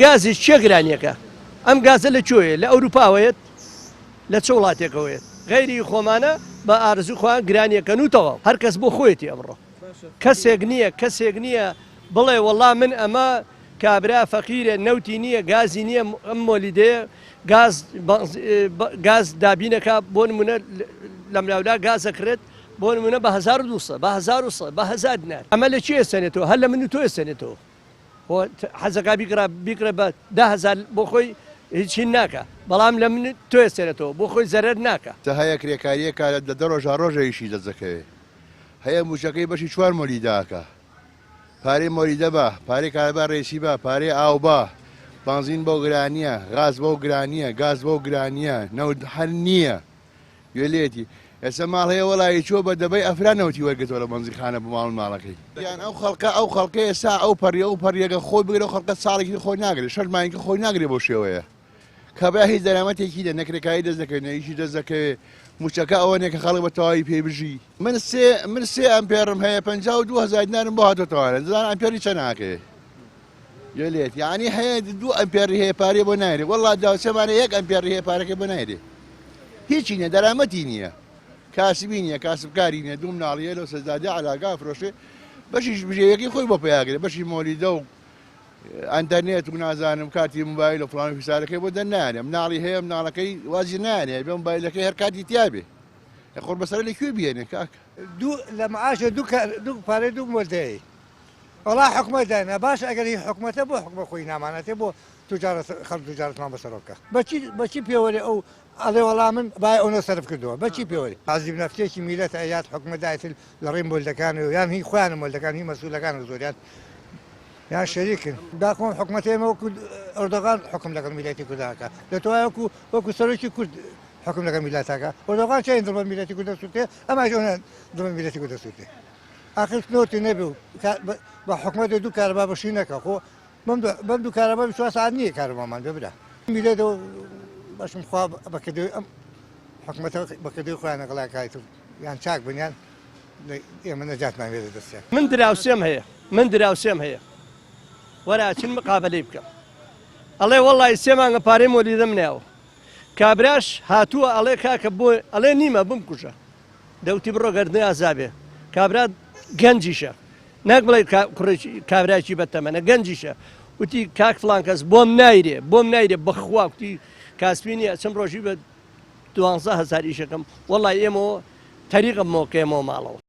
گازی چێ گرانیەکە ئەم گازە لە کوێیە لە ئەوروپاوەیەت لە چ وڵاتێکەوەیەت غەیری خۆمانە بە ئارزوو خۆیان گرانیەکەن و تەواو هەر کەس بۆ خۆیەتی ئەمڕۆ کەسێک نییە بڵێ وەڵا من ئەمە کابرا فەقیرە نەوتی نییە گازی نییە ئەم مۆلیدەیە گاز دابینەکە بۆ نمونە لەم لاولا گازەکرێت بۆ نمونە بە 1200 بە 1000 دینار ئەمە لە چی ئێسێنێتەوە هەر لە من و تۆ ئێسێنێتەوە حەزەکە بیکرە بە 10,000 بۆ خۆی هیچی ناکە بەڵام لە من تۆ ئێسێنێتەوە بۆ خۆی زەرەر ناکە هەیە کرێکاریە کارە لە ڕۆژە ڕۆژەیشی دەزەکەوێت هەیە موچەکەی بەشی 4 مۆلیداکە پارەی مۆلیدە بە پارەی کارەبا ڕێسی بە پارەی ئاو بە بنزین بۆ گرانیە غاز بۆ گرانیە گاز بۆ گرانیە نەوت هەر نییە گوێلێتی ئێستا ماڵ هەیە وەڵی چۆ بە دەبەی ئەفرانەوەتی وەرگێتەوە لە بنزیخانە بۆ ماڵ ماڵەکەی یان ئەو خەڵکە ئێستا ئەو پەریەگە خۆی بگرە خەڵکە ساڵێکی خۆی ناگرێت شەرمانیکە خۆی ناگرێت بۆ شێوەیە کەبرا هیچ دەرامەتێکی لە نەکرێکایی دەست دەکەوێت نەیشی دەست دەکەوێت موچەکە ئەوەنێک کە خەڵک بە تەواوی پێبژی من سێ ئەمپێرم هەیە 52,000 دینارم بۆ هاتۆتەوانە دەزانم ئەمپێری چەند ناکەوێت گوێلێت یعنی هەیە 2 ئەمپێری هەیە پارێ بۆ نایرێت وەڵڵا داوچەمانە 1 ئەمپێری هەیە پارەکە بۆ نایرێت هیچی نییە دەرامەتی نییە کاسبی نییە کاسبکاری نییە دوو مناڵیە لەو سەزدادە علاگا فرۆشێ بەشیش بژێوەکەی خۆی بۆ پێیاگرێت بەشی مۆلیدە و ئەنتەرنێت و نازانم کاتی موبایل و فڵان فیسارەکەی بۆ دەنانێ مناڵی هەیە مناڵەکەی وازی نانێ بێ موبایلەکەی هەر کاتی تیابێ خۆر بەسەر لەکوێ بێنێ کاک لە معاشە دوو پارەی دوو مۆلدەی وەڵا حکومەت داینا باش ئەگەر هی حکومەتە بۆ حکومە خۆی نامانەتێ بۆ خەڵک توجارەتمان بەسەرۆکە بەچی پێوەری ئەو ئەڵێ وەڵا من باە ئەوە سەرف کردووە بەچی پێوەری حەزیب نەفتێکی میلەت ئەیات حکومەدایت لە ڕێی مۆلدەکان و یان هی خۆیان مۆلدەکان هی مەسوولەکان و زۆریان یان شەریکن داخۆن حکومەتێمە وەکو ئەردۆغان حکم لەگەڵ میلەتی کورداکە دەتوانێت وەکو سەرۆکی کورد حکم لەگەڵ میلەتاکە ئەردۆغان چێن دڵبە میلەتی کوردە سووتێ ئەماش دڵبە میلەتی کوردە سووتێ آخر نۆتی نەبێ بە حکومەت دوو کارەبا بەشی نەکە خۆ بەم دوو کارەبا 24 ساعت نییە کارەبامان ببرا میلێتەوە باشم خوا بەکردەوەی ئەم حکومەتە بەکردەوەی خۆیانە گڵاکایت و یان چاک بنیان ئێمە نەجاتمان وێرە دەستیان من دراوسێم هەیە وەراچین مقابلەی بکەم ئەڵێ وەڵی سێمانگە پارەی مۆلیدەم ناوە کابراش هاتووە ئەڵێ کاکە بۆ ئەڵێ نیمە بمکوژە دەوتی بڕۆ گەردنی ئازابێ کابرا گەنجیشە ناک بڵێ کابراکی بەتەمەنە گەنجیشە وتی کاک فڵان کەس بۆم نایرێ بەخوا کوتی کاسبینی چەند ڕۆژی بە 12,000 ئیشەکەم وەڵی ئێمەوە تەریقم مۆکەێمەوە ماڵەوە